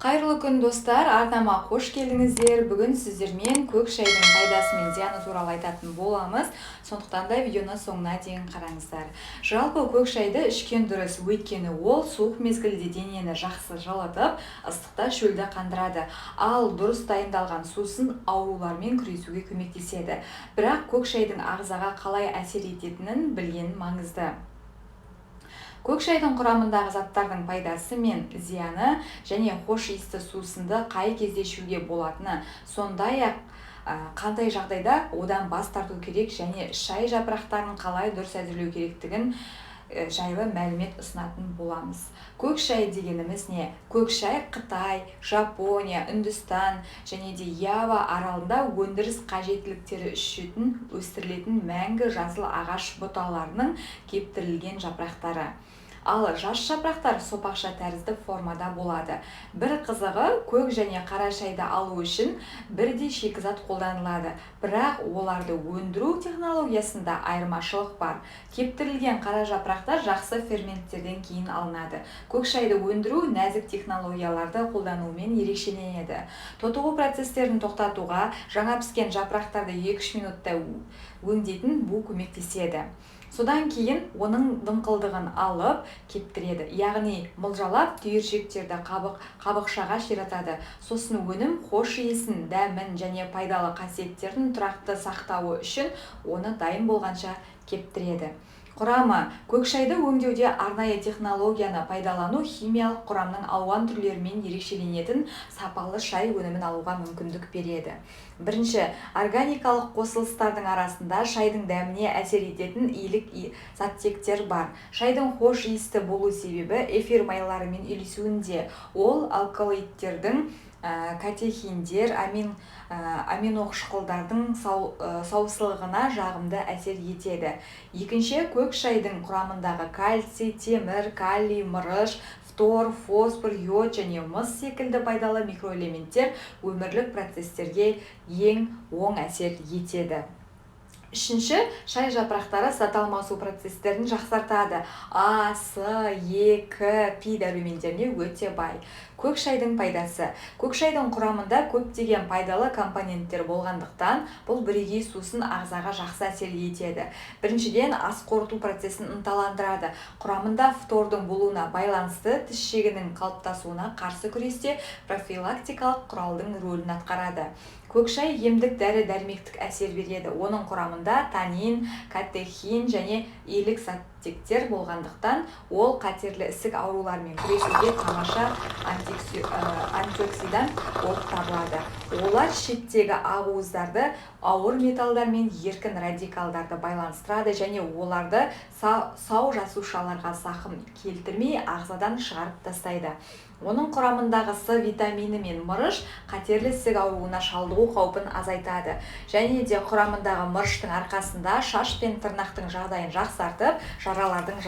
Қайырлы күн достар, арнама қош келдіңіздер. Бүгін сіздермен көк шайдың пайдасы мен зияны туралы айтатын боламыз. Сондықтан да видеоны соңына дейін қараңыздар. Жалпы көк шайды ішкен дұрыс, өйткені ол суық мезгілде денені жақсы жылытып, ыстықта шөлді қандырады. Ал дұрыс дайындалған сусын аурулармен күресуге көмектеседі. Бірақ көк шайдың ағзаға қалай әсер ететінін білген маңызды. Көк шайдың құрамындағы заттардың пайдасы мен зияны және хош иісті сусынды қай кезде ішуге болатыны, сондай-ақ қандай жағдайда одан бас тарту керек және шай жапырақтарын қалай дұрыс әзірлеу керектігін жайлы мәлімет ұсынатын боламыз. Көк шай дегеніміз не? Көк шай Қытай, Жапония, Үндістан және де Ява аралында өндіріс қажеттіліктері үшін өсірілетін мәңгі жасыл ағаш бұталарының кептірілген жапырақтары. Ал жас жапырақтар сопақша тәрізді формада болады. Бір қызығы, көк және қара шайды алу үшін бірдей шикізат қолданылады, бірақ оларды өндіру технологиясында айырмашылық бар. Кептірілген қара жапырақтар жақсы ферменттерден кейін алынады. Көк шайды өндіру нәзік технологияларды қолданумен ерекшеленеді. Тотығу процестерін тоқтатуға жаңа піскен жапырақтарды 2-3 минутта өңдейтін бұл көмектеседі. Содан кейін оның дымқылдығын алып кептіреді, яғни мылжалап түйіршектерді қабықшаға ширатады. Сосын өнім хош иісін, дәмін және пайдалы қасиеттерін тұрақты сақтауы үшін оны дайын болғанша кептіреді. Құрамы: көк шайды өңдеуде арнайы технологияны пайдалану химиялық құрамның алуан түрлерімен ерекшеленетін сапалы шай өнімін алуға мүмкіндік береді. Бірінші, органикалық қосылыстардың арасында шайдың дәміне әсер ететін иілік заттектер бар. Шайдың хош иісті болу себебі эфир майларымен үйлесуінде. Ол алкалоидтердің, катехиндер, аминоқышқылдардың саусылығына жағымды әсер етеді. Екінші, көк шайдың құрамындағы кальций, темір, калий, мырыш, фтор, фосфор, йод және мыс секілді пайдалы микроэлементтер өмірлік процестерге ең оң әсер етеді. Үшінші, шай жапырақтары зат алмасу процестерін жақсартады. А, С, Е, К, пи дәрумендеріне өте бай. Көк шайдың пайдасы: көк шайдың құрамында көптеген пайдалы компоненттер болғандықтан, бұл бірегей сусын ағзаға жақсы әсер етеді. Біріншіден, ас қорыту процесін ынталандырады. Құрамында фтордың болуына байланысты тіс шегінің қалыптасуына қарсы күресте профилактикалық құралдың рөлін атқарады. Көк шай емдік дәрі-дәрмектік әсер береді. Оның құрамында танин, катехин және иілік заттектер болғандықтан, ол қатерлі ісік ауруларымен күресуге тамаша антиоксидант болып табылады. Олар шеттегі ақуыздарды ауыр металдар мен еркін радикалдарды байланыстырады және оларды сау жасушаларға зақым келтірмей ағзадан шығарып тастайды. Оның құрамындағы С витамині мен мырыш қатерлі ісік ауруына шалдығу қаупін азайтады. Және де құрамындағы мырыштың арқасында шаш пен тырнақтың жағдайын жақсартып, жаралардың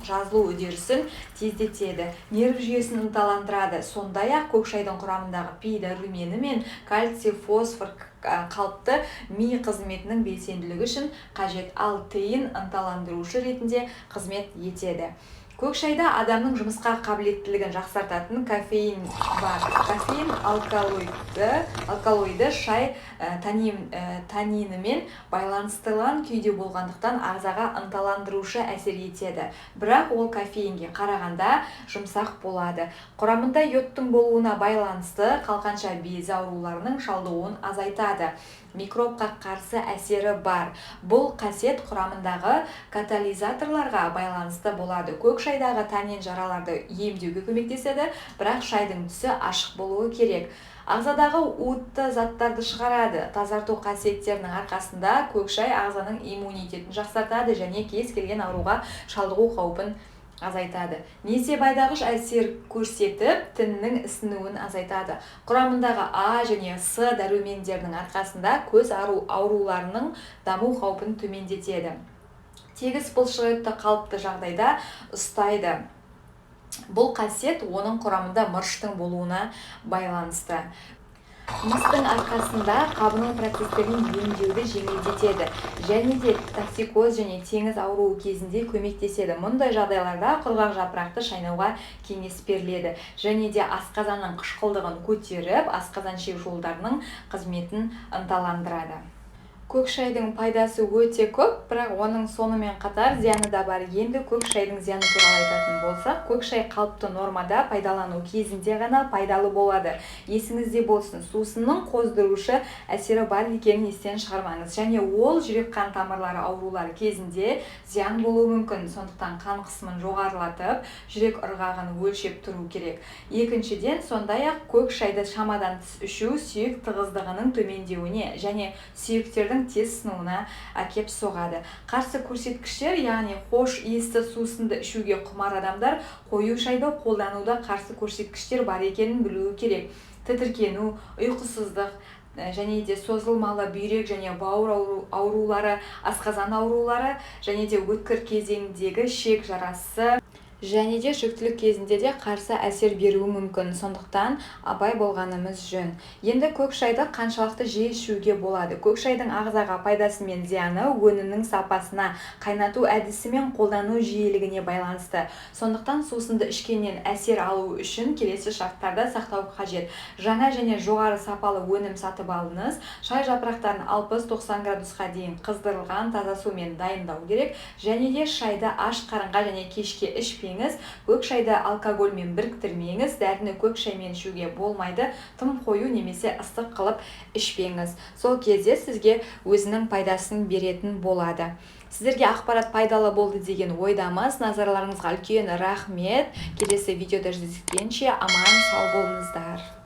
жазылу үдерісін тездетеді, нерв жүйесін ынталандырады. Сондай-ақ көк шайдың құрамындағы пи дәрумені мен кальций, фосфор қалыпты ми қызметінің белсенділігі үшін қажет, ал тейін ынталандырушы ретінде қызмет етеді. Көк шайда адамның жұмысқа қабілеттілігін жақсартатын кофеин бар. Кофеин алкалоиды шай танинімен байланыстырылған күйде болғандықтан ағзаға ынталандырушы әсер етеді. Бірақ ол кофеинге қарағанда жұмсақ болады. Құрамында йодтың болуына байланысты қалқанша безі ауруларының шалдығуын азайтады. Микробқа қарсы әсері бар. Бұл қасиет құрамындағы катализаторларға байланысты болады. Көк шайдағы танин жараларды емдеуге көмектеседі, бірақ шайдың түсі ашық болуы керек. Ағзадағы уытты заттарды шығарады. Тазарту қасиеттерінің арқасында көк шай ағзаның иммунитетін жақсартады және кез келген ауруға шалдығу қаупін азайтады. Несебайдағыш әсер көрсетіп, тіннің ісінуін азайтады. Құрамындағы А және С дәрумендерінің арқасында көз ауруларының даму қаупін төмендетеді. Тегіс бұлшықетті қалыпты жағдайда ұстайды. Бұл қасиет оның құрамында мырыштың болуына байланысты. Мыстың арқасында қабыну процестерін емдеуді жеңілдетеді және де токсикоз және теңіз ауруы кезінде көмектеседі. Мұндай жағдайларда құрғақ жапырақты шайнауға кеңес беріледі және де асқазанның қышқылдығын көтеріп, асқазан ішек жолдарының қызметін ынталандырады. Көк шайдың пайдасы өте көп, бірақ оның сонымен қатар зияны да бар. Енді көк шайдың зияны туралы айтатын болсақ, көк шай қалыпты нормада пайдалану кезінде ғана пайдалы болады. Есіңізде болсын, сусынның қоздырушы әсері бар екенін естен шығармаңыз. Және ол жүрек қан тамырлары аурулары кезінде зиян болуы мүмкін. Сондықтан қан қысымын жоғарылатып, жүрек ырғағын өлшеп тұру керек. Екіншіден, сондай-ақ көк шайды шамадан тыс ішу сүйек тығыздығының төмендеуіне және сүйектердің тез сынуына әкеп соғады. Қарсы көрсеткіштер, яғни хош иісті сусынды ішуге құмар адамдар қою шайды қолдануда қарсы көрсеткіштер бар екенін білуі керек. Тітіркену, ұйқысыздық және де созылмалы бүйрек және бауыр аурулары, асқазан аурулары және де өткір кезеңдегі ішек жарасы және де жүктілік кезінде де қарсы әсер беруі мүмкін. Сондықтан абай болғанымыз жөн. Енді көк шайды қаншалықты жиі ішуге болады? Көк шайдың ағзаға пайдасы мен зияны өнімнің сапасына, қайнату әдісі мен қолдану жиілігіне байланысты. Сондықтан сусынды ішкеннен әсер алу үшін келесі шарттарда сақтау қажет. Жаңа және жоғары сапалы өнім сатып алыңыз. Шай жапырақтарын 60-90 градусқа дейін қыздырылған таза сумен дайындау керек. Және де шайды аш қарынға және кешке ішпеңіз. Көк шайды алкогольмен біріктірмеңіз. Дәріні көк шаймен ішуге болмайды. Тым қою немесе ыстық қылып ішпеңіз. Сол кезде сізге өзінің пайдасын беретін болады. Сіздерге ақпарат пайдалы болды деген ойдамыз. Назарларыңызға үлкен рахмет. Келесі видеода жүздескенше аман сау болыңыздар.